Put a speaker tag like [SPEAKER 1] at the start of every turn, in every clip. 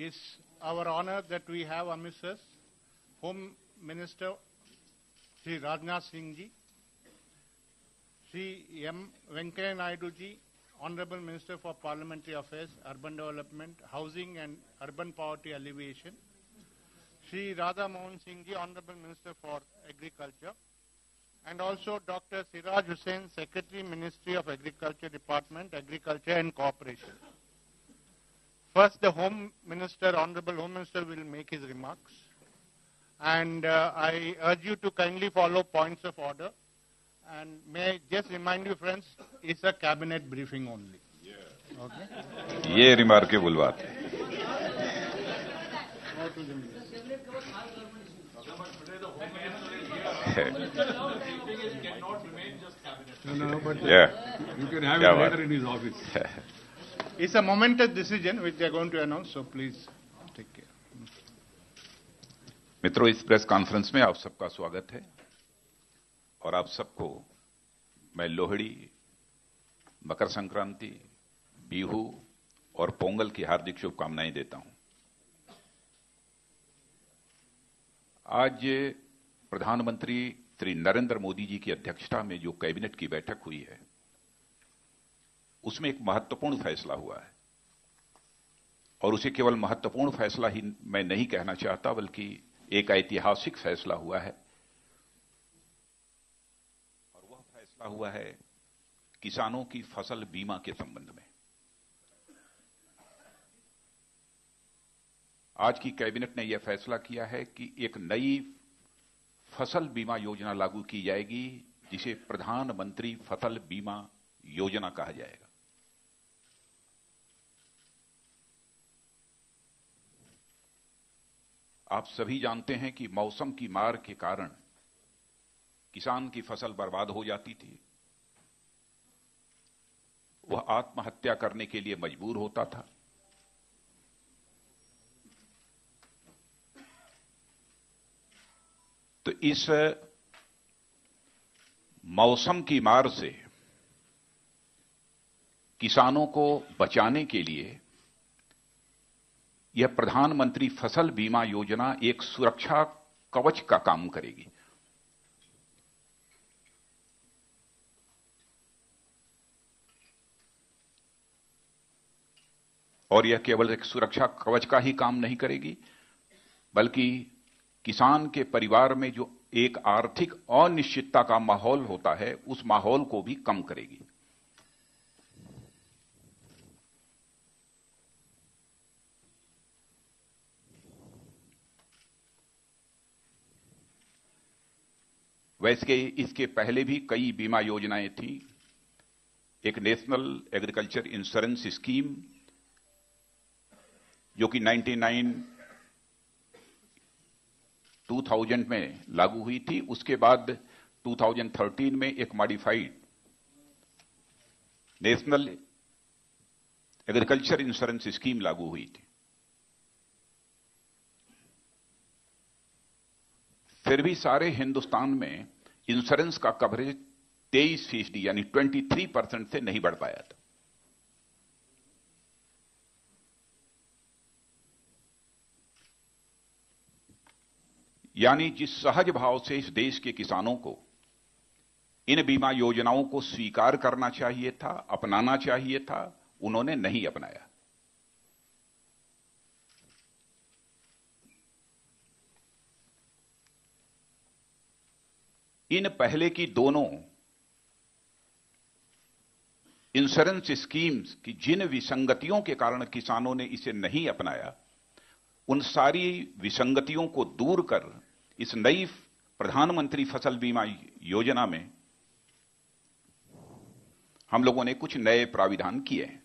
[SPEAKER 1] It's our honor that we have amidst us Home Minister Sri Rajnath Singh Ji, Sri M. Venkaiah Naidu Ji, Honorable Minister for Parliamentary Affairs, Urban Development, Housing and Urban Poverty Alleviation, Sri Radha Mohan Singh Ji, Honorable Minister for Agriculture, and also Dr. Siraj Hussain, Secretary, Ministry of Agriculture Department, Agriculture and Cooperation. First, the Home Minister, Honorable Home Minister, will make his remarks. And I urge you to kindly follow points of order. And may I just remind you, friends, it's a cabinet briefing only. Yeah. Okay?
[SPEAKER 2] ये remarkable बात है.
[SPEAKER 3] No, but
[SPEAKER 2] Yeah.
[SPEAKER 3] you can have it later in his office.
[SPEAKER 1] It's a momentous decision which they are going to announce, so please take care.
[SPEAKER 2] मित्रों, इस press conference में आप सबका स्वागत है और आप सबको मैं लोहड़ी, मकर संक्रांति, बिहू और पोंगल की हार्दिक शुभकामनाएं देता हूं। आज प्रधानमंत्री श्री नरेंद्र मोदी जी की अध्यक्षता में जो कैबिनेट की बैठक हुई है, उसमें एक महत्वपूर्ण फैसला हुआ है और उसे केवल महत्वपूर्ण फैसला ही मैं नहीं कहना चाहता, बल्कि एक ऐतिहासिक फैसला हुआ है। और वह फैसला हुआ है किसानों की फसल बीमा के संबंध में। आज की कैबिनेट ने यह फैसला किया है कि एक नई फसल बीमा योजना लागू की जाएगी, जिसे प्रधानमंत्री फसल बीमा योजना कहा जाएगा। आप सभी जानते हैं कि मौसम की मार के कारण किसान की फसल बर्बाद हो जाती थी, वह आत्महत्या करने के लिए मजबूर होता था। तो इस मौसम की मार से किसानों को बचाने के लिए यह प्रधानमंत्री फसल बीमा योजना एक सुरक्षा कवच का काम करेगी। और यह केवल एक सुरक्षा कवच का ही काम नहीं करेगी, बल्कि किसान के परिवार में जो एक आर्थिक अनिश्चितता का माहौल होता है, उस माहौल को भी कम करेगी। वैसे इसके पहले भी कई बीमा योजनाएं थी। एक नेशनल एग्रीकल्चर इंश्योरेंस स्कीम जो कि 2000 में लागू हुई थी, उसके बाद 2013 में एक modified national agriculture insurance scheme लागू हुई थी। फिर भी सारे हिंदुस्तान में इंश्योरेंस का कवरेज 23% यानी 23% से नहीं बढ़ पाया था। यानी जिस सहज भाव से इस देश के किसानों को इन बीमा योजनाओं को स्वीकार करना चाहिए था, अपनाना चाहिए था, उन्होंने नहीं अपनाया। इन पहले की दोनों इंश्योरेंस स्कीम्स की जिन विसंगतियों के कारण किसानों ने इसे नहीं अपनाया, उन सारी विसंगतियों को दूर कर इस नई प्रधानमंत्री फसल बीमा योजना में हम लोगों ने कुछ नए प्राविधान किए हैं।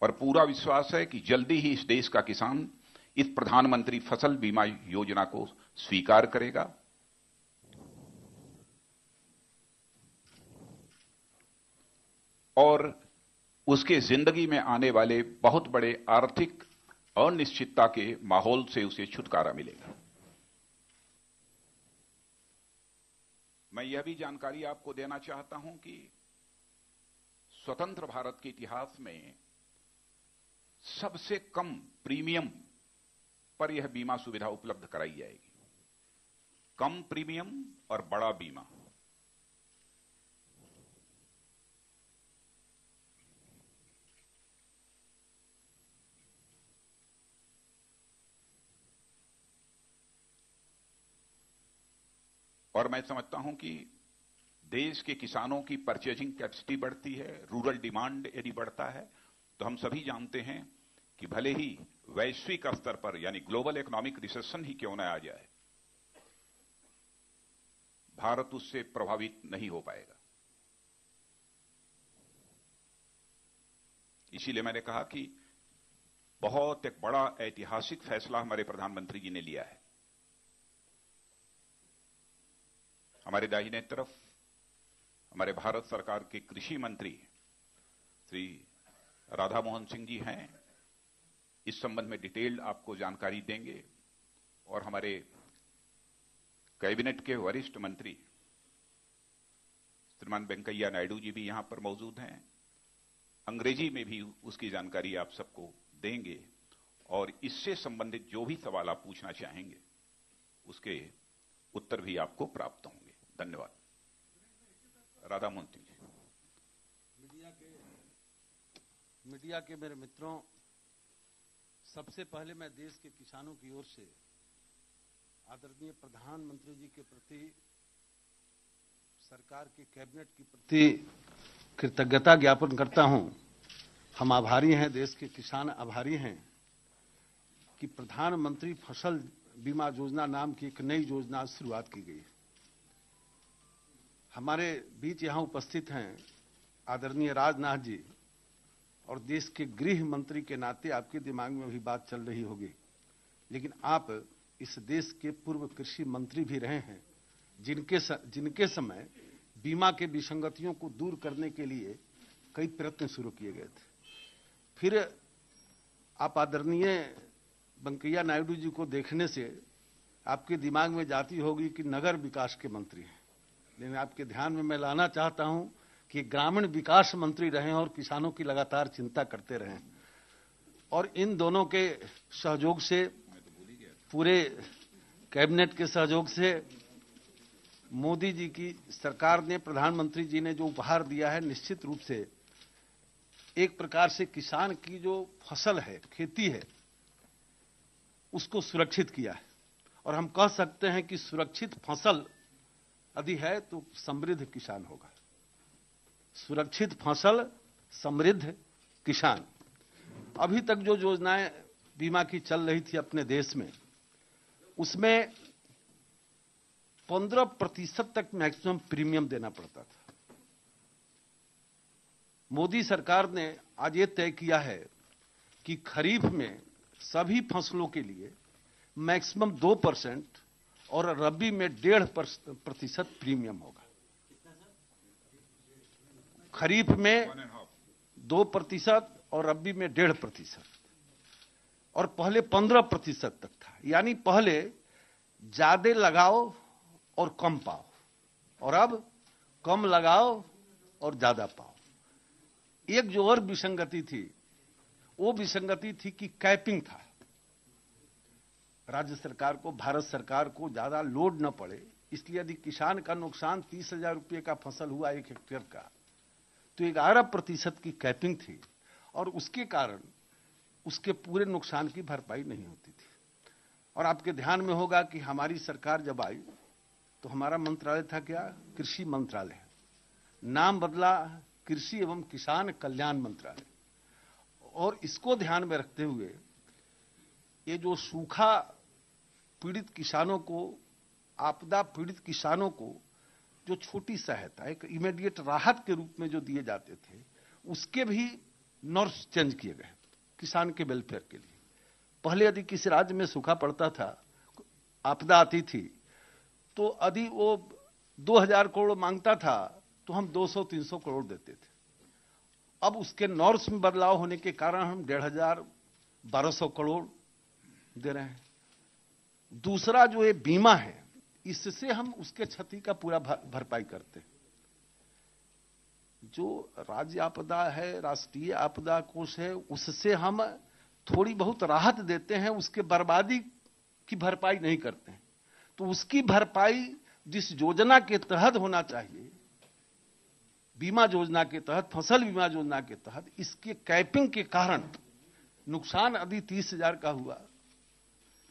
[SPEAKER 2] और पूरा विश्वास है कि जल्दी ही इस देश का किसान इस प्रधानमंत्री फसल बीमा योजना को स्वीकार करेगा और उसके जिंदगी में आने वाले बहुत बड़े आर्थिक अनिश्चितता के माहौल से उसे छुटकारा मिलेगा। मैं यह भी जानकारी आपको देना चाहता हूं कि स्वतंत्र भारत के इतिहास में सबसे कम प्रीमियम पर यह बीमा सुविधा उपलब्ध कराई जाएगी। कम प्रीमियम और बड़ा बीमा। और मैं समझता हूं कि देश के किसानों की परचेजिंग कैपेसिटी बढ़ती है, रूरल डिमांड यदि बढ़ता है, तो हम सभी जानते हैं कि भले ही वैश्विक स्तर पर यानी ग्लोबल इकोनॉमिक रिसेशन ही क्यों न आ जाए, भारत उससे प्रभावित नहीं हो पाएगा। इसीलिए मैंने कहा कि बहुत एक बड़ा ऐतिहासिक फैसला हमारे प्रधानमंत्री जी ने लिया है। हमारे दाहिने तरफ हमारे भारत सरकार के कृषि मंत्री श्री राधा मोहन सिंह जी हैं। इस संबंध में डिटेल्ड आपको जानकारी देंगे। और हमारे कैबिनेट के वरिष्ठ मंत्री श्रीमान वेंकैया नायडू जी भी यहां पर मौजूद हैं। अंग्रेजी में भी उसकी जानकारी आप सबको देंगे और इससे संबंधित जो भी सवाल आप पूछना चाहेंगे उसके उत्तर भी आपको प्राप्त होंगे। धन्यवाद। राधा मोहन सिंह जी।
[SPEAKER 4] मीडिया के मेरे मित्रों, सबसे पहले मैं देश के किसानों की ओर से आदरणीय प्रधानमंत्री जी के प्रति, सरकार के कैबिनेट के प्रति कृतज्ञता ज्ञापन करता हूं। हम आभारी हैं, देश के किसान आभारी हैं कि प्रधानमंत्री फसल बीमा योजना नाम की एक नई योजना शुरुआत की गई है। हमारे बीच यहां उपस्थित हैं आदरणीय राजनाथ जी, और देश के गृह मंत्री के नाते आपके दिमाग में भी बात चल रही होगी, लेकिन आप इस देश के पूर्व कृषि मंत्री भी रहे हैं, जिनके समय बीमा के विसंगतियों को दूर करने के लिए कई प्रयत्न शुरू किए गए थे। फिर आप आदरणीय वेंकैया नायडू जी को देखने से आपके दिमाग में जाती होगी कि नगर विकास के मंत्री हैं, लेकिन आपके ध्यान में मैं लाना चाहता हूं कि ग्रामीण विकास मंत्री रहे और किसानों की लगातार चिंता करते रहे। और इन दोनों के सहयोग से, पूरे कैबिनेट के सहयोग से, मोदी जी की सरकार ने, प्रधानमंत्री जी ने जो उपहार दिया है, निश्चित रूप से एक प्रकार से किसान की जो फसल है, खेती है, उसको सुरक्षित किया है। और हम कह सकते हैं कि सुरक्षित फसल यदि है तो समृद्ध किसान होगा। सुरक्षित फसल, समृद्ध किसान। अभी तक जो योजनाएं बीमा की चल रही थी अपने देश में, उसमें 15% तक मैक्सिमम प्रीमियम देना पड़ता था। मोदी सरकार ने आज ये तय किया है कि खरीफ में सभी फसलों के लिए मैक्सिमम 2% और रबी में 1.5% प्रीमियम होगा। खरीफ में 2% और रबी में 1.5%, और पहले 15% तक था। यानी पहले ज्यादा लगाओ और कम पाओ, और अब कम लगाओ और ज्यादा पाओ। एक जो और विसंगति थी, वो विसंगति थी कि कैपिंग था। राज्य सरकार को, भारत सरकार को ज्यादा लोड न पड़े, इसलिए यदि किसान का नुकसान 30,000 रुपये का फसल हुआ 1 हेक्टेयर का, तो 11% की कैपिंग थी, और उसके कारण उसके पूरे नुकसान की भरपाई नहीं होती थी। और आपके ध्यान में होगा कि हमारी सरकार जब आई तो हमारा मंत्रालय था क्या? कृषि मंत्रालय। नाम बदला कृषि एवं किसान कल्याण मंत्रालय। और इसको ध्यान में रखते हुए ये जो सूखा पीड़ित किसानों को, आपदा पीड़ित किसानों को जो छोटी सहायता, एक इमीडिएट राहत के रूप में जो दिए जाते थे, उसके भी नॉर्म्स चेंज किए गए किसान के वेलफेयर के लिए। पहले यदि किसी राज्य में सूखा पड़ता था, आपदा आती थी, तो यदि वो 2000 करोड़ मांगता था तो हम 200-300 करोड़ देते थे। अब उसके नॉर्म्स में बदलाव होने के कारण हम 1,500-1,200 करोड़ दे रहे हैं। दूसरा जो ये बीमा है, इससे हम उसके क्षति का पूरा भरपाई करते हैं। जो राज्य आपदा है, राष्ट्रीय आपदा कोष है, उससे हम थोड़ी बहुत राहत देते हैं, उसके बर्बादी की भरपाई नहीं करते हैं। तो उसकी भरपाई जिस योजना के तहत होना चाहिए, बीमा योजना के तहत, फसल बीमा योजना के तहत, इसके कैपिंग के कारण नुकसान यदि 30,000 का हुआ,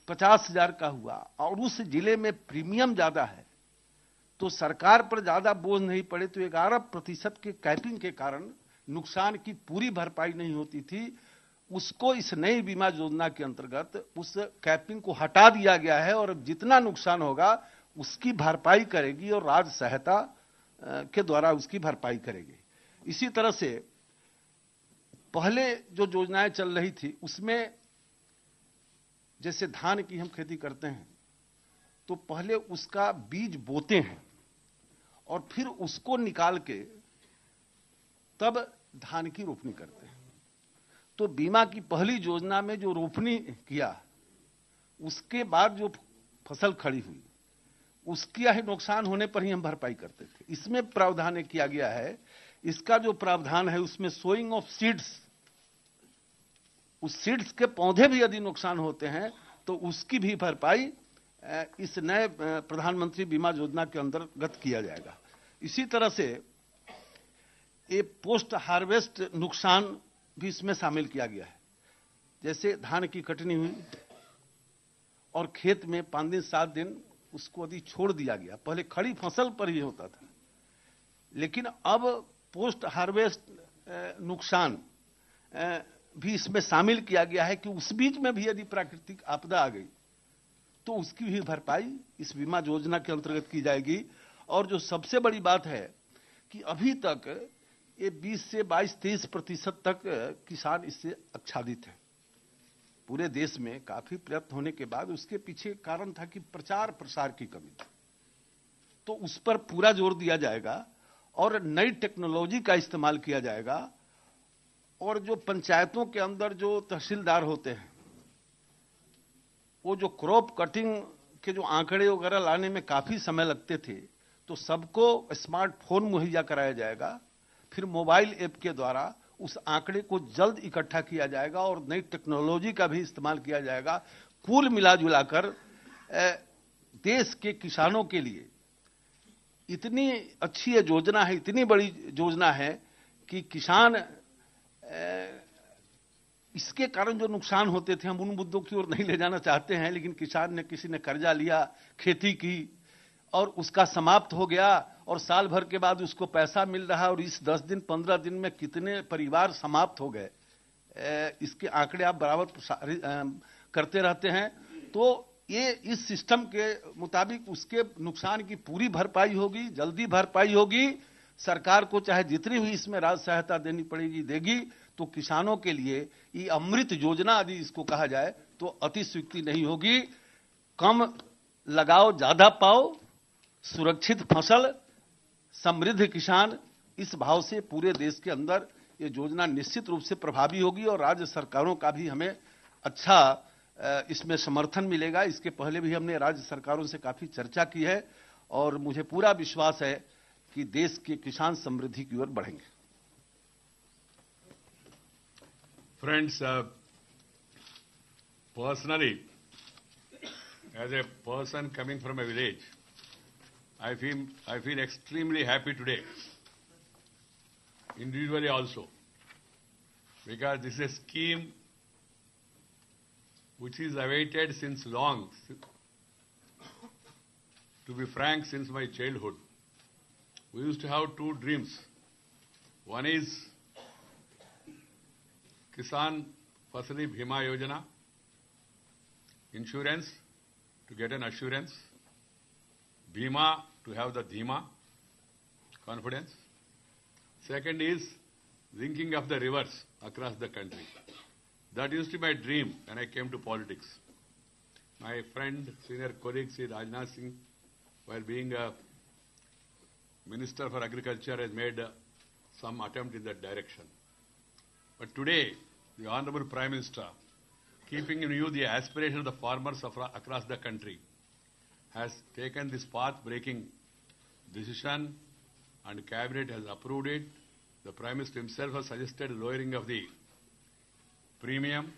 [SPEAKER 4] 50,000 का हुआ और उस जिले में प्रीमियम ज्यादा है, तो सरकार पर ज्यादा बोझ नहीं पड़े तो 11% के कैपिंग के कारण नुकसान की पूरी भरपाई नहीं होती थी। उसको इस नई बीमा योजना के अंतर्गत उस कैपिंग को हटा दिया गया है और अब जितना नुकसान होगा उसकी भरपाई करेगी और राज्य सहायता के द्वारा उसकी भरपाई करेगी। इसी तरह से पहले जो योजनाएं चल रही थी उसमें जैसे धान की हम खेती करते हैं तो पहले उसका बीज बोते हैं और फिर उसको निकाल के तब धान की रोपनी करते हैं। तो बीमा की पहली योजना में जो रोपनी किया उसके बाद जो फसल खड़ी हुई उसकी ही नुकसान होने पर ही हम भरपाई करते थे। इसमें प्रावधान किया गया है, इसका जो प्रावधान है उसमें सोइंग ऑफ सीड्स, उस सीड्स के पौधे भी यदि नुकसान होते हैं तो उसकी भी भरपाई इस नए प्रधानमंत्री बीमा योजना के अंतर्गत किया जाएगा। इसी तरह से ये पोस्ट हार्वेस्ट नुकसान भी इसमें शामिल किया गया है। जैसे धान की कटनी हुई और खेत में 5 दिन 7 दिन उसको यदि छोड़ दिया गया, पहले खड़ी फसल पर ही होता था, लेकिन अब पोस्ट हार्वेस्ट नुकसान भी इसमें शामिल किया गया है कि उस बीच में भी यदि प्राकृतिक आपदा आ गई तो उसकी भी भरपाई इस बीमा योजना के अंतर्गत की जाएगी। और जो सबसे बड़ी बात है कि अभी तक ये 20 से 22-23% तक किसान इससे आच्छादित है। पूरे देश में काफी प्रयत्न होने के बाद उसके पीछे कारण था कि प्रचार प्रसार की कमी थी, तो उस पर पूरा जोर दिया जाएगा और नई टेक्नोलॉजी का इस्तेमाल किया जाएगा। और जो पंचायतों के अंदर जो तहसीलदार होते हैं वो जो क्रॉप कटिंग के जो आंकड़े वगैरह लाने में काफी समय लगते थे, तो सबको स्मार्टफोन मुहैया कराया जाएगा, फिर मोबाइल ऐप के द्वारा उस आंकड़े को जल्द इकट्ठा किया जाएगा और नई टेक्नोलॉजी का भी इस्तेमाल किया जाएगा। कुल मिलाजुलाकर देश के किसानों के लिए इतनी अच्छी योजना है, इतनी बड़ी योजना है कि किसान इसके कारण जो नुकसान होते थे, हम उन मुद्दों की ओर नहीं ले जाना चाहते हैं, लेकिन किसान ने, किसी ने कर्जा लिया, खेती की और उसका समाप्त हो गया और साल भर के बाद उसको पैसा मिल रहा है और इस 10 दिन 15 दिन में कितने परिवार समाप्त हो गए, इसके आंकड़े आप बराबर करते रहते हैं। तो ये इस सिस्टम के मुताबिक उसके नुकसान की पूरी भरपाई होगी, जल्दी भरपाई होगी। सरकार को चाहे जितनी भी इसमें राज्य सहायता देनी पड़ेगी देगी। तो किसानों के लिए ये अमृत योजना यदि इसको कहा जाए तो अतिशयोक्ति नहीं होगी। कम लगाओ ज्यादा पाओ, सुरक्षित फसल, समृद्ध किसान, इस भाव से पूरे देश के अंदर ये योजना निश्चित रूप से प्रभावी होगी और राज्य सरकारों का भी हमें अच्छा इसमें समर्थन मिलेगा। इसके पहले भी हमने राज्य सरकारों से काफी चर्चा की है और मुझे पूरा विश्वास है कि देश के किसान समृद्धि की ओर बढ़ेंगे।
[SPEAKER 3] Friends, personally, as a person coming from a village, I feel extremely happy today, individually also, because this is a scheme which is awaited since long, to be frank, since my childhood. We used to have 2 dreams. One is Kisan Fasali Bhima Yojana, insurance to get an assurance, Bhima to have the Dhima, confidence. Second is linking of the rivers across the country. That used to be my dream when I came to politics. My friend, senior colleague Sri Rajnath Singh, while being a Minister for Agriculture, has made some attempt in that direction. But today, the Honorable Prime Minister, keeping in view the aspiration of the farmers across the country, has taken this path-breaking decision and Cabinet has approved it. The Prime Minister himself has suggested lowering of the premium.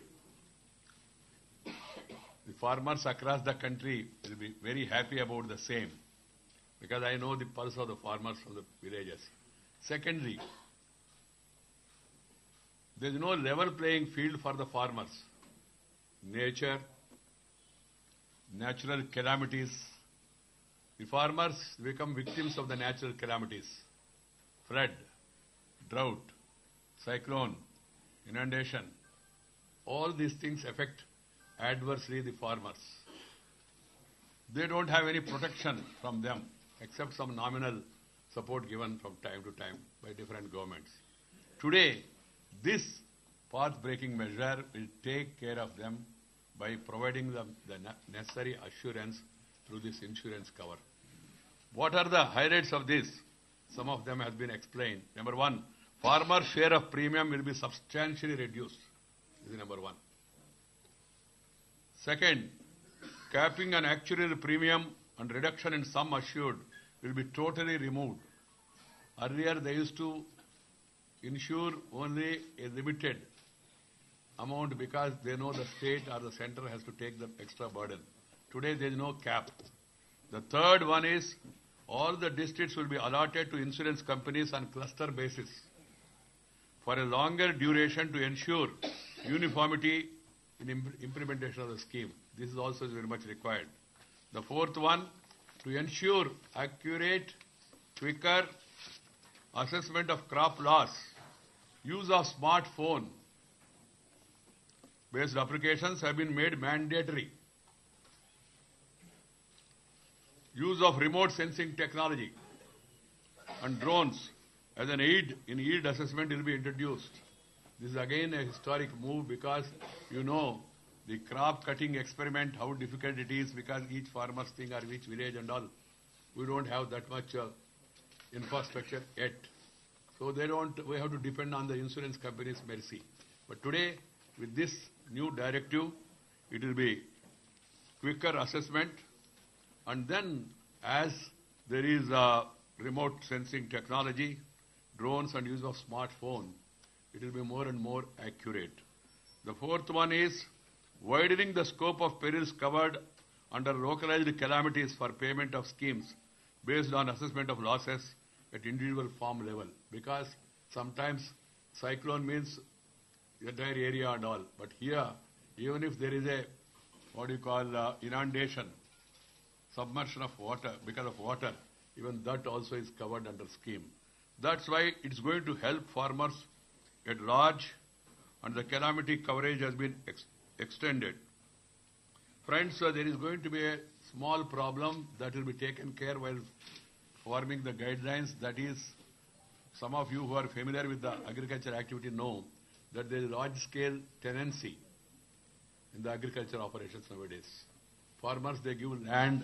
[SPEAKER 3] The farmers across the country will be very happy about the same, because I know the pulse of the farmers from the villages. Secondly, there is no level playing field for the farmers. Nature, natural calamities. The farmers become victims of the natural calamities. Flood, drought, cyclone, inundation. All these things affect adversely the farmers. They don't have any protection from them except some nominal support given from time to time by different governments. Today, this path-breaking measure will take care of them by providing them the necessary assurance through this insurance cover. What are the highlights of this? Some of them have been explained. Number one, farmer share of premium will be substantially reduced. This is number one. Second, capping on actuarial premium and reduction in sum assured will be totally removed. Earlier, they used to insure only a limited amount because they know the state or the center has to take the extra burden. Today, there is no cap. The third one is all the districts will be allotted to insurance companies on cluster basis for a longer duration to ensure uniformity in implementation of the scheme. This is also very much required. The fourth one, to ensure accurate, quicker assessment of crop loss, use of smartphone based applications have been made mandatory. Use of remote sensing technology and drones as an aid in yield assessment will be introduced. This is again a historic move because you know the crop cutting experiment, how difficult it is because each farmer's thing or each village and all, we don't have that much infrastructure yet. So we have to depend on the insurance company's mercy. But today, with this new directive, it will be quicker assessment, and then as there is remote sensing technology, drones and use of smartphone, it will be more and more accurate. The fourth one is widening the scope of perils covered under localized calamities for payment of schemes based on assessment of losses at individual farm level. Because sometimes cyclone means the entire area and all. But here, even if there is a, inundation, submersion of water, because of water, even that also is covered under scheme. That's why it's going to help farmers at large, and the calamity coverage has been extended. Friends, there is going to be a small problem that will be taken care while forming the guidelines. That is, some of you who are familiar with the agriculture activity know that there is large-scale tenancy in the agriculture operations nowadays. Farmers, they give land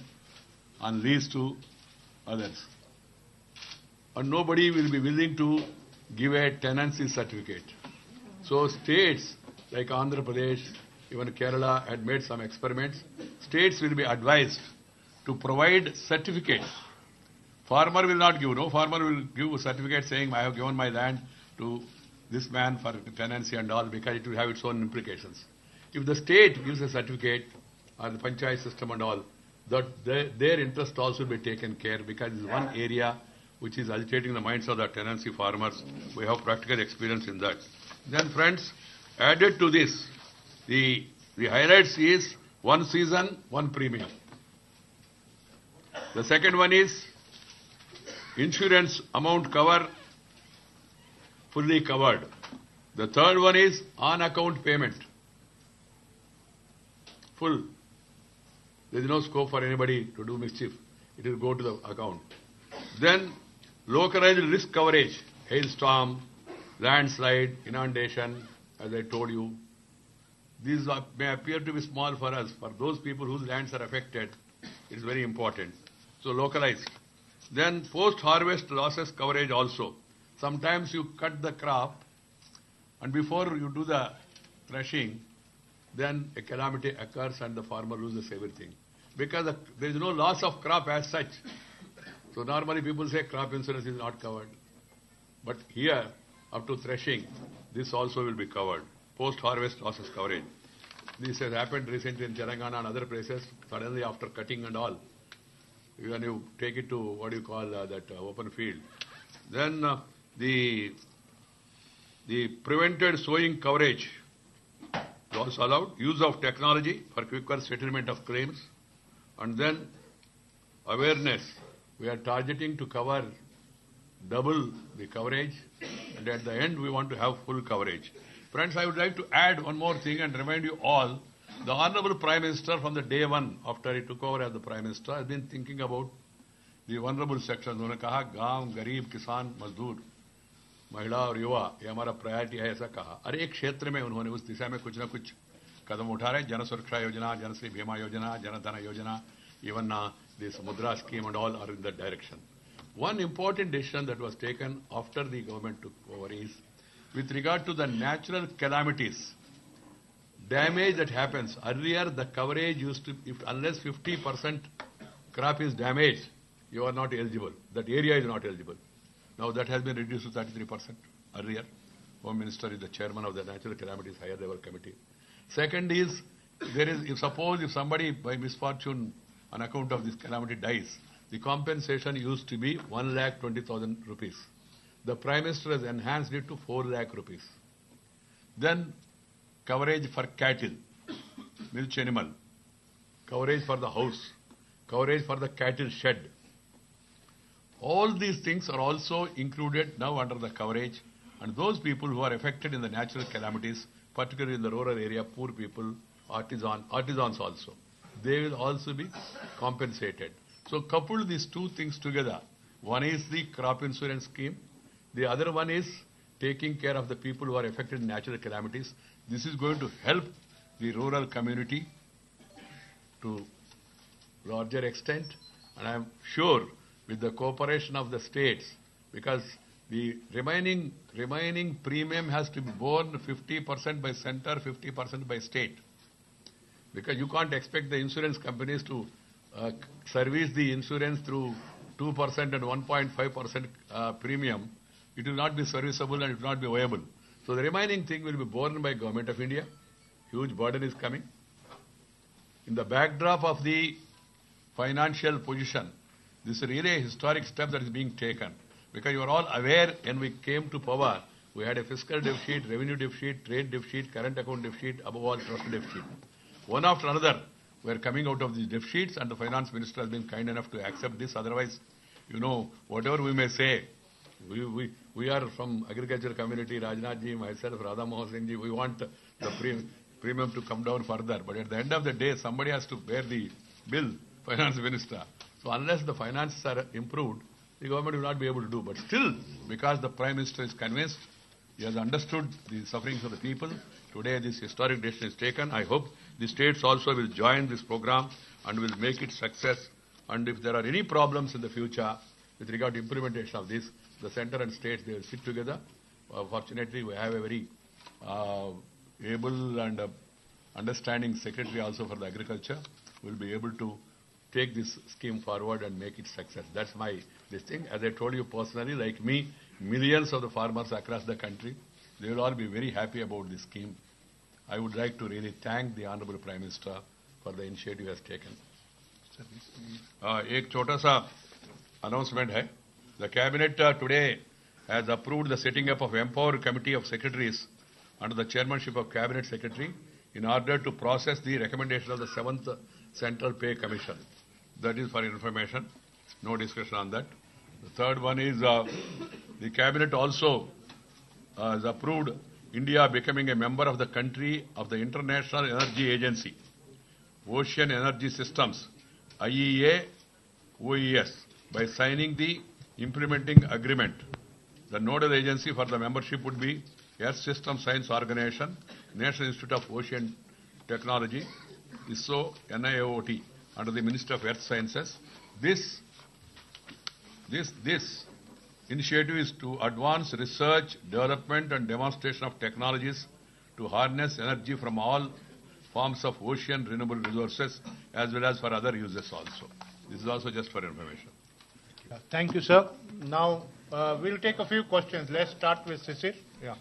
[SPEAKER 3] on lease to others. And nobody will be willing to give a tenancy certificate. So states like Andhra Pradesh, even Kerala had made some experiments. States will be advised to provide certificates. Farmer will not give. No farmer will give a certificate saying, I have given my land to this man for tenancy and all, because it will have its own implications. If the state gives a certificate, or the panchayat system and all, that their interest also will be taken care, because it's one area which is agitating the minds of the tenancy farmers. We have practical experience in that. Then friends, added to this, the highlights is one season, one premium. The second one is insurance amount cover fully covered. The third one is on-account payment. Full. There is no scope for anybody to do mischief. It will go to the account. Then localized risk coverage, hailstorm, landslide, inundation, as I told you. These may appear to be small for us. For those people whose lands are affected, it is very important. So localized. Then post-harvest losses coverage also. Sometimes you cut the crop and before you do the threshing, then a calamity occurs and the farmer loses everything. because there is no loss of crop as such. So normally people say crop insurance is not covered. But here, up to threshing, this also will be covered. Post-harvest losses coverage. This has happened recently in Telangana and other places. Suddenly after cutting and all, when you take it to what you call that open field, then the prevented sowing coverage is also allowed. Use of technology for quicker settlement of claims. And then awareness. We are targeting to cover double the coverage, and at the end we want to have full coverage. Friends, I would like to add one more thing and remind you all, the Honorable Prime Minister from the day one after he took over as the Prime Minister has been thinking about the vulnerable sections. उन्होंने कहा गांव, गरीब, किसान, मजदूर, महिला और युवा ये हमारा प्रायोरिटी है ऐसा कहा. हर एक क्षेत्र में उन्होंने उस दिशा में कुछ न कुछ कदम उठा रहे. जन सुरक्षा योजना, जनश्री बीमा योजना, जनधन योजना, even this Mudra scheme and all are in that direction. One important decision that was taken after the government took over is with regard to the natural calamities, damage that happens. Earlier the coverage used to, unless 50% crop is damaged, you are not eligible. That area is not eligible. Now that has been reduced to 33% earlier. Home Minister is the chairman of the Natural Calamities Higher Level Committee. Second is, if somebody by misfortune on account of this calamity dies, the compensation used to be 1,20,000 rupees. The Prime Minister has enhanced it to 4 lakh rupees. Then coverage for cattle, milch animal, coverage for the house, coverage for the cattle shed. All these things are also included now under the coverage, and those people who are affected in the natural calamities, particularly in the rural area, poor people, artisans also, they will also be compensated. So couple these two things together. One is the crop insurance scheme. The other one is taking care of the people who are affected in natural calamities. This is going to help the rural community to larger extent. And I am sure with the cooperation of the states, because the remaining premium has to be borne 50% by center, 50% by state. Because you can't expect the insurance companies to service the insurance through 2% and 1.5% premium. It will not be serviceable and it will not be viable. So the remaining thing will be borne by Government of India. Huge burden is coming. In the backdrop of the financial position, this is really a historic step that is being taken. Because you are all aware when we came to power, we had a fiscal deficit, revenue deficit, trade deficit, current account deficit, above all trust deficit. One after another, we are coming out of these deficits, and the finance minister has been kind enough to accept this. Otherwise, you know, whatever we may say, we are from agriculture community, Rajnath ji, myself, Radha Mohan Singh ji, we want the premium to come down further. But at the end of the day, somebody has to bear the bill, finance minister. So unless the finances are improved, the government will not be able to do. But still, because the Prime Minister is convinced, he has understood the sufferings of the people, today this historic decision is taken. I hope the states also will join this program and will make it success. And if there are any problems in the future with regard to implementation of this, the center and states, they will sit together. Fortunately, we have a very able and understanding secretary also for the agriculture. We will be able to take this scheme forward and make it success. That's this thing. As I told you personally, like me, millions of the farmers across the country, they will all be very happy about this scheme. I would like to really thank the Honorable Prime Minister for the initiative he has taken. एक छोटा सा announcement है. The Cabinet today has approved the setting up of Empower Committee of Secretaries under the chairmanship of Cabinet Secretary in order to process the recommendation of the 7th Central Pay Commission. That is for information. No discussion on that. The third one is the Cabinet also has approved India becoming a member of the country of the International Energy Agency, Ocean Energy Systems, IEA, OES, by signing the implementing agreement. The nodal agency for the membership would be Earth System Science Organization, National Institute of Ocean Technology, ISO, NIOT, under the Ministry of Earth Sciences. This initiative is to advance research, development and demonstration of technologies to harness energy from all forms of ocean renewable resources as well as for other uses also. This is also just for information.
[SPEAKER 1] Thank you, sir. Now, we'll take a few questions. Let's start with Sisir. Yeah.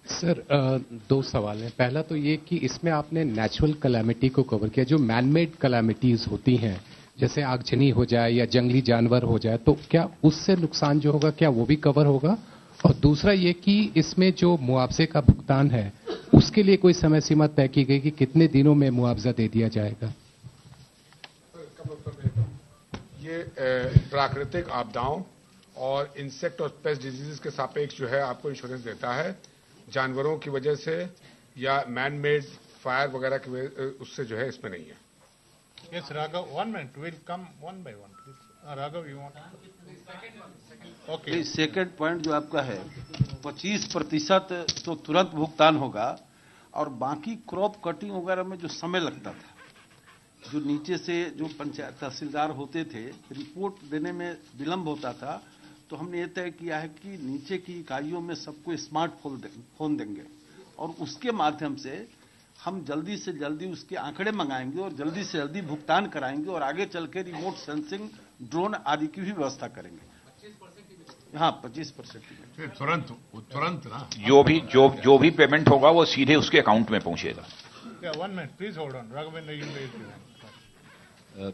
[SPEAKER 5] Sir दो सवाल हैं। पहला तो ये कि इसमें आपने natural calamity को कवर किया, जो मैनमेड कैलामिटीज होती हैं, जैसे आगजनी हो जाए या जंगली जानवर हो जाए, तो क्या उससे नुकसान जो होगा क्या वो भी कवर होगा? और दूसरा ये कि इसमें जो मुआवजे का भुगतान है उसके लिए कोई समय सीमा तय की गई कि कितने दिनों में मुआवजा दे दिया जाएगा?
[SPEAKER 6] ये प्राकृतिक आपदाओं और इंसेक्ट और पेस्ट डिजीज के सापेक्ष जो है आपको इंश्योरेंस देता है। जानवरों की वजह से या मैन मेड फायर वगैरह की उससे जो है इसमें नहीं है।
[SPEAKER 1] Yes, Raghav, 1 minute. We'll come one by one, please. Raghav, you want? Okay.
[SPEAKER 4] Second point जो आपका है 25% तो तुरंत भुगतान होगा, और बाकी क्रॉप कटिंग वगैरह में जो समय लगता था, जो नीचे से जो पंचायत तहसीलदार होते थे, रिपोर्ट देने में विलंब होता था, तो हमने ये तय किया है कि नीचे की इकाइयों में सबको स्मार्टफोन देंगे और उसके माध्यम से हम जल्दी से जल्दी उसके आंकड़े मंगाएंगे और जल्दी से जल्दी भुगतान कराएंगे और आगे चल के रिमोट सेंसिंग, ड्रोन आदि की भी व्यवस्था करेंगे। हाँ, 25%
[SPEAKER 3] तुरंत ना
[SPEAKER 2] जो भी पेमेंट होगा वो सीधे उसके अकाउंट में पहुंचेगा।
[SPEAKER 1] Yeah, 1 minute. Please hold on. Raghavendra, you raise your hand.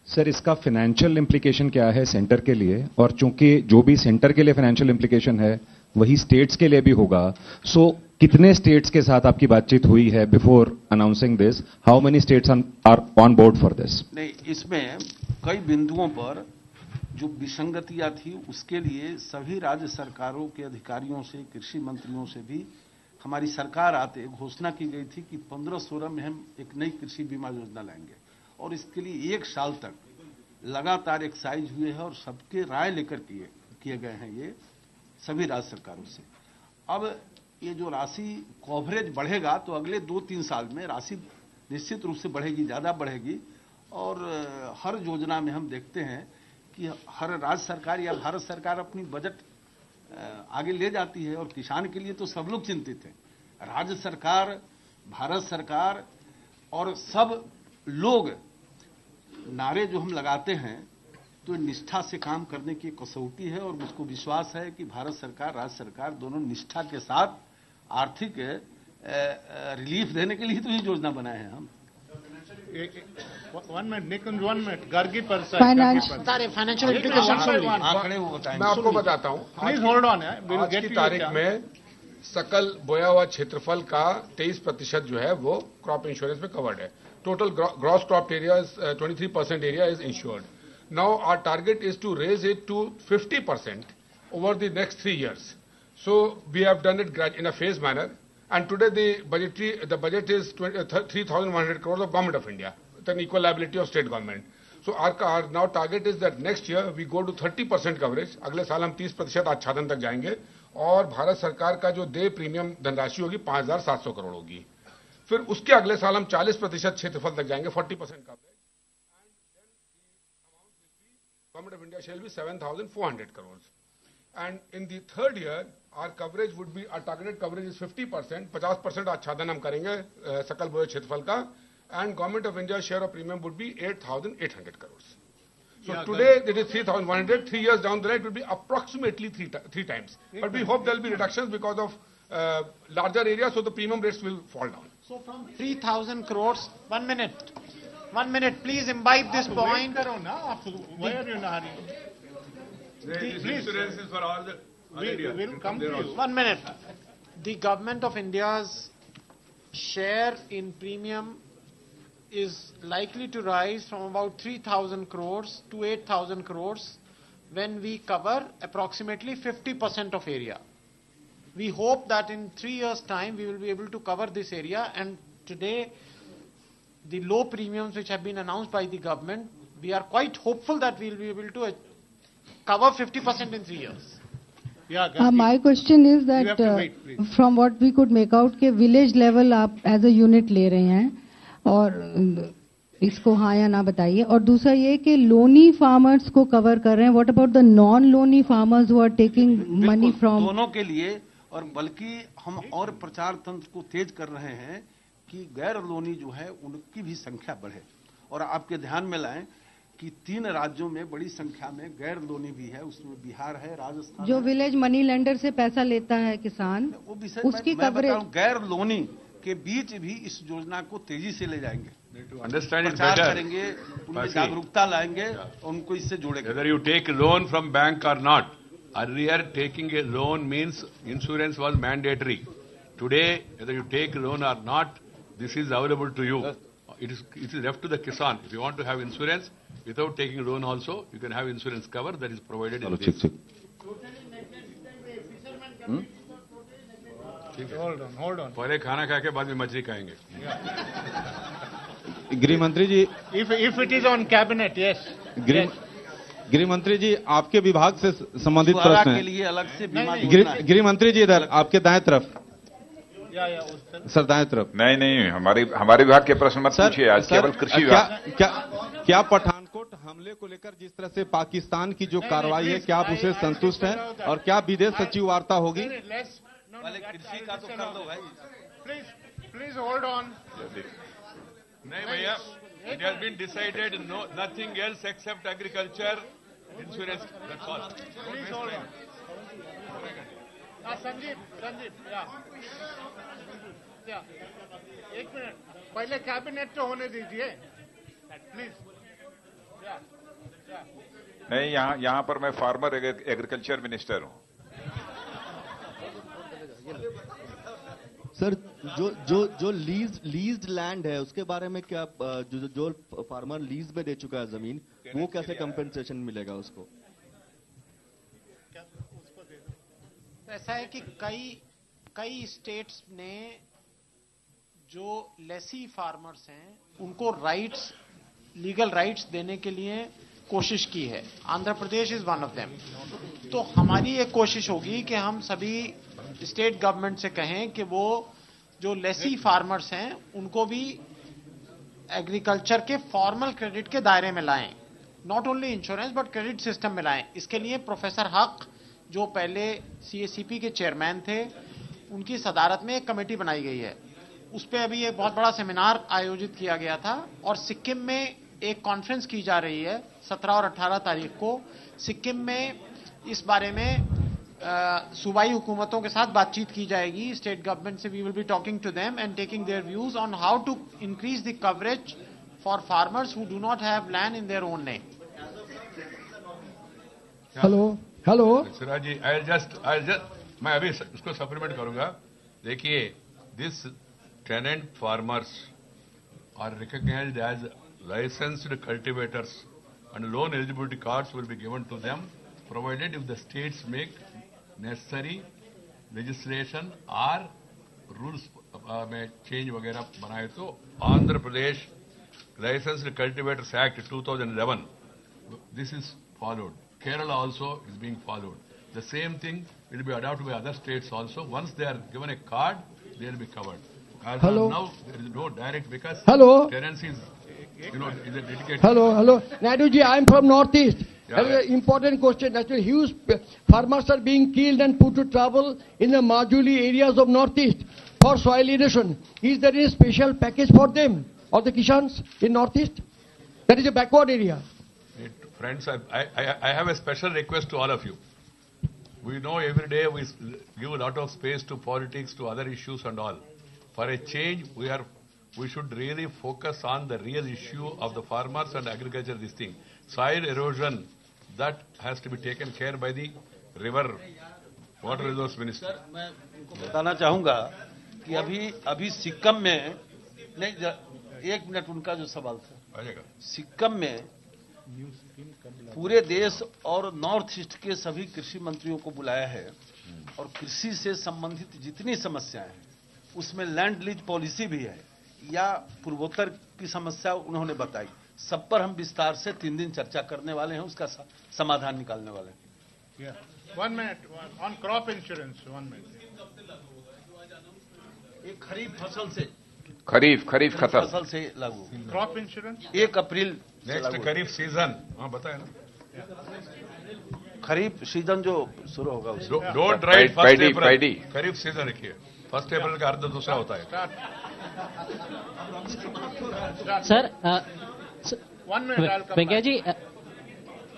[SPEAKER 7] Sir, इसका फाइनेंशियल इम्प्लीकेशन क्या है सेंटर के लिए? और चूंकि जो भी सेंटर के लिए फाइनेंशियल इम्प्लीकेशन है वही स्टेट्स के लिए भी होगा, सो कितने स्टेट्स के साथ आपकी बातचीत हुई है before announcing this? How many states are on board for this?
[SPEAKER 4] नहीं, इसमें कई बिंदुओं पर जो विसंगतियां थी उसके लिए सभी राज्य सरकारों के अधिकारियों से, कृषि मंत्रियों से भी हमारी सरकार आते घोषणा की गई थी कि 15-16 में हम एक नई कृषि बीमा योजना लाएंगे, और इसके लिए 1 साल तक लगातार एक्सरसाइज हुए हैं और सबके राय लेकर किए गए हैं ये सभी राज्य सरकारों से। अब ये जो राशि कवरेज बढ़ेगा तो अगले 2-3 साल में राशि निश्चित रूप से बढ़ेगी, ज्यादा बढ़ेगी, और हर योजना में हम देखते हैं कि हर राज्य सरकार या भारत सरकार अपनी बजट आगे ले जाती है, और किसान के लिए तो सब लोग चिंतित हैं। राज्य सरकार, भारत सरकार और सब लोग नारे जो हम लगाते हैं तो निष्ठा से काम करने की कसौटी है, और मुझको विश्वास है कि भारत सरकार, राज्य सरकार दोनों निष्ठा के साथ आर्थिक रिलीफ देने के लिए तो ये योजना बनाए हैं हम।
[SPEAKER 1] 1 minute, Nikunj, 1 minute. Gargi per side.
[SPEAKER 8] Financial implication
[SPEAKER 4] आंकड़े वो बताएंगे।
[SPEAKER 6] मैं आपको बताता हूँ।
[SPEAKER 1] Please hold on. We'll
[SPEAKER 6] आज
[SPEAKER 1] get
[SPEAKER 6] की
[SPEAKER 1] to
[SPEAKER 6] तारीख
[SPEAKER 1] your
[SPEAKER 6] में सकल बोया हुआ क्षेत्रफल का 23% जो है वो क्रॉप इंश्योरेंस में कवर्ड है। Total gross crop area 23% area is insured. Now our target is to raise it to 50% over the next 3 years. So we have done it in a phased manner, and today the budget is 3,100 crores of Government of India, with an equal liability of state government. So our now target is that next year we go to 30% coverage. अगले साल हम 30% आच्छादन तक जाएंगे, और भारत सरकार का जो देय प्रीमियम धनराशि होगी 5,700 करोड़ होगी। फिर उसके अगले साल हम 40% क्षेत्रफल तक जाएंगे, 40% coverage, and then the amount will be, Government of India shall be 7,400 crores. And in the third year, our coverage would be, our targeted coverage is 50%, 50% आच्छादन हम करेंगे सकल बोया क्षेत्रफल का, and Government of India's share of premium would be 8,800 crores. So yeah, today it is 3,100. 3 years down the line it will be approximately three times. But we hope there will be reductions because of larger area, so the premium rates will fall down.
[SPEAKER 8] So from 3,000 crores, 1 minute. 1 minute, please imbibe this point.
[SPEAKER 1] Why are you in a hurry?
[SPEAKER 3] This insurance is for all the
[SPEAKER 1] We'll come to you.
[SPEAKER 8] 1 minute. The Government of India's share in premium is likely to rise from about 3,000 crores to 8,000 crores when we cover approximately 50% of area. We hope that in 3 years' time we will be able to cover this area, and today the low premiums which have been announced by the government, we are quite hopeful that we will be able to cover 50% in 3 years.
[SPEAKER 1] Yeah,
[SPEAKER 9] my question is that
[SPEAKER 1] you have to wait, please.
[SPEAKER 9] From what we could make out के village level आप as a unit ले रहे हैं, और इसको हाँ या ना बताइए। और दूसरा ये कि लोनी फार्मर्स को कवर कर रहे हैं, what about the non loanee farmers who are taking money from?
[SPEAKER 4] दोनों के लिए, और बल्कि हम और प्रचार तंत्र को तेज कर रहे हैं कि गैर लोनी जो है उनकी भी संख्या बढ़े। और आपके ध्यान में लाएं कि 3 राज्यों में बड़ी संख्या में गैर लोनी भी है, उसमें बिहार है, राजस्थान
[SPEAKER 9] जो
[SPEAKER 4] है।
[SPEAKER 9] विलेज मनी लेंडर से पैसा लेता है किसान,
[SPEAKER 4] वो विषय
[SPEAKER 9] उसकी
[SPEAKER 4] मैं बता रहा
[SPEAKER 9] कवरेज
[SPEAKER 4] हूं, गैर लोनी के बीच भी इस योजना को तेजी से ले जाएंगे,
[SPEAKER 3] Understand it
[SPEAKER 4] प्रचार
[SPEAKER 3] better.
[SPEAKER 4] करेंगे, उनमें
[SPEAKER 3] Pasi.
[SPEAKER 4] जागरूकता लाएंगे और उनको इससे जोड़ेंगे।
[SPEAKER 3] Whether you take a loan from bank or not, earlier taking a loan means insurance was mandatory. Today, whether you take a loan or not, this is available to you. It is left to the kisan. If you want to have insurance, without taking a loan also, you can have insurance cover that is provided in this.
[SPEAKER 1] Hold on.
[SPEAKER 3] पहले खाना खा के बाद में मछली खाएंगे.
[SPEAKER 10] गृह मंत्री जी,
[SPEAKER 1] If it is on cabinet, yes.
[SPEAKER 10] गृह मंत्री जी, आपके विभाग से संबंधित
[SPEAKER 4] सुहारा
[SPEAKER 10] प्रश्न
[SPEAKER 4] के
[SPEAKER 10] है।
[SPEAKER 4] लिए अलग से बीमा योजना है।
[SPEAKER 10] गृह मंत्री जी इधर आपके दाएं तरफ,
[SPEAKER 1] उस तरफ।
[SPEAKER 10] सर दाएं तरफ।
[SPEAKER 2] नहीं, हमारे विभाग के प्रश्न मत पूछिए, आज केवल कृषि विभाग।
[SPEAKER 10] क्या पठानकोट हमले को लेकर जिस तरह से पाकिस्तान की जो कार्रवाई है, क्या आप उसे संतुष्ट हैं और क्या विदेश सचिव वार्ता होगी?
[SPEAKER 4] पहले कृषि का तो कर दो भाई।
[SPEAKER 1] Please hold on.
[SPEAKER 3] नहीं भैया, it has been decided nothing else except agriculture insurance. That's all.
[SPEAKER 1] Please hold on. Sanjeev, yeah. एक मिनट, पहले कैबिनेट तो होने दीजिए, प्लीज।
[SPEAKER 2] नहीं, यहाँ पर मैं फार्मर एग्रीकल्चर मिनिस्टर हूँ।
[SPEAKER 11] सर, जो लीज्ड लैंड है उसके बारे में क्या, जो फार्मर लीज में दे चुका है जमीन, वो कैसे कंपेंसेशन मिलेगा उसको?
[SPEAKER 8] ऐसा है कि कई स्टेट्स ने जो लेसी फार्मर्स हैं उनको राइट्स, लीगल राइट्स देने के लिए कोशिश की है। Andhra Pradesh is one of them. तो हमारी एक कोशिश होगी कि हम सभी स्टेट गवर्नमेंट से कहें कि वो जो लेसी फार्मर्स हैं उनको भी एग्रीकल्चर के फॉर्मल क्रेडिट के दायरे में लाएं, not only insurance but credit system में लाएं। इसके लिए प्रोफेसर हक, जो पहले CACP के चेयरमैन थे, उनकी सदारत में एक कमेटी बनाई गई है। उस पर अभी एक बहुत बड़ा सेमिनार आयोजित किया गया था और सिक्किम में एक कॉन्फ्रेंस की जा रही है 17 और 18 तारीख को। सिक्किम में इस बारे में सूबाई हुकूमतों के साथ बातचीत की जाएगी। स्टेट गवर्नमेंट से we will be talking to them and taking their views on how to increase the coverage for farmers who do not have land in their own name.
[SPEAKER 12] Hello
[SPEAKER 3] Siraj ji, I just मैं अभी उसको supplement करूंगा। देखिए, this tenant farmers are recognized as licensed cultivators and loan eligibility cards will be given to them provided if the states make necessary legislation or rules में change वगैरह बनाए तो। Andhra Pradesh licensed cultivators act 2011, this is followed. Kerala also is being followed. The same thing will be adopted by other states also. Once they are given a card, they will be covered. As of now, there is no direct, because tenancy is, is a dedicated.
[SPEAKER 12] Hello. Naidu ji, I am from Northeast. Important question. Actually, huge farmers are being killed and put to trouble in the marginal areas of Northeast for soil erosion. Is there any special package for them or the Kishans in Northeast? That is a backward area.
[SPEAKER 3] Friends, I have a special request to all of you. We know every day we give a lot of space to politics, to other issues and all. For a change, we should really focus on the real issue of the farmers and agriculture. This thing, soil erosion, that has to be taken care by the river water resource minister.
[SPEAKER 4] मैं बताना चाहूंगा कि अभी सिक्किम में, नहीं, एक minute, उनका जो सवाल था, सिक्किम में पूरे देश और नॉर्थ ईस्ट के सभी कृषि मंत्रियों को बुलाया है और कृषि से संबंधित जितनी समस्याएं हैं उसमें लैंड लीज पॉलिसी भी है या पूर्वोत्तर की समस्या उन्होंने बताई। सब पर हम विस्तार से 3 दिन चर्चा करने वाले हैं, उसका समाधान निकालने वाले हैं।
[SPEAKER 1] 1 minute on crop insurance. 1 minute.
[SPEAKER 4] एक खरीफ फसल से
[SPEAKER 2] फसल
[SPEAKER 4] से लागू
[SPEAKER 1] क्रॉप इंश्योरेंस
[SPEAKER 4] 1 अप्रैल
[SPEAKER 3] नेक्स्ट खरीफ सीजन, हाँ बताए ना,
[SPEAKER 4] खरीफ सीजन जो शुरू होगा
[SPEAKER 3] don't write first April, kharif season रखिए। 1 अप्रैल का अर्थ दूसरा होता है।
[SPEAKER 13] Sir,
[SPEAKER 1] 1 minute, I'll come
[SPEAKER 13] Venkaya ji,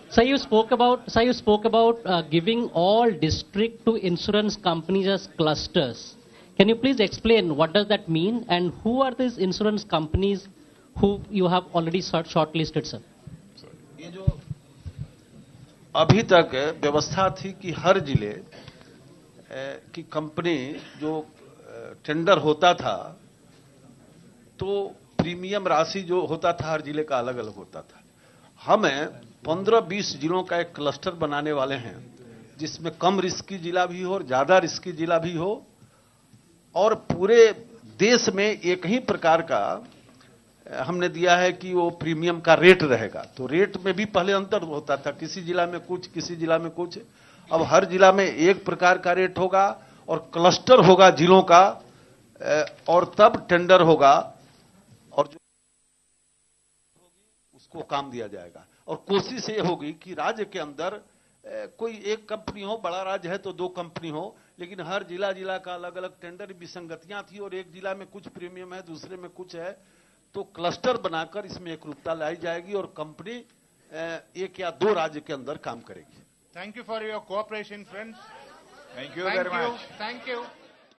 [SPEAKER 13] sir, you spoke about giving all district to insurance companies as clusters. Can you please explain what does that mean, and who are these insurance companies who you have already shortlisted, sir?
[SPEAKER 4] ये जो अभी तक व्यवस्था थी कि हर जिले की company जो टेंडर होता था तो प्रीमियम राशि जो होता था हर जिले का अलग अलग होता था। हमें 15-20 जिलों का एक क्लस्टर बनाने वाले हैं जिसमें कम रिस्की जिला भी हो और ज्यादा रिस्की जिला भी हो, और पूरे देश में एक ही प्रकार का हमने दिया है कि वो प्रीमियम का रेट रहेगा। तो रेट में भी पहले अंतर होता था, किसी जिला में कुछ, किसी जिला में कुछ। अब हर जिला में एक प्रकार का रेट होगा और क्लस्टर होगा जिलों का, और तब टेंडर होगा और जो होगी उसको काम दिया जाएगा। और कोशिश ये होगी कि राज्य के अंदर कोई एक कंपनी हो, बड़ा राज्य है तो 2 कंपनी हो, लेकिन हर जिला का अलग अलग टेंडर, विसंगतियां थी और एक जिला में कुछ प्रीमियम है, दूसरे में कुछ है, तो क्लस्टर बनाकर इसमें एकरूपता लाई जाएगी और कंपनी 1 या 2 राज्य के अंदर काम करेगी।
[SPEAKER 1] Thank you for your cooperation, friends.
[SPEAKER 2] Thank you very much.
[SPEAKER 1] Thank you.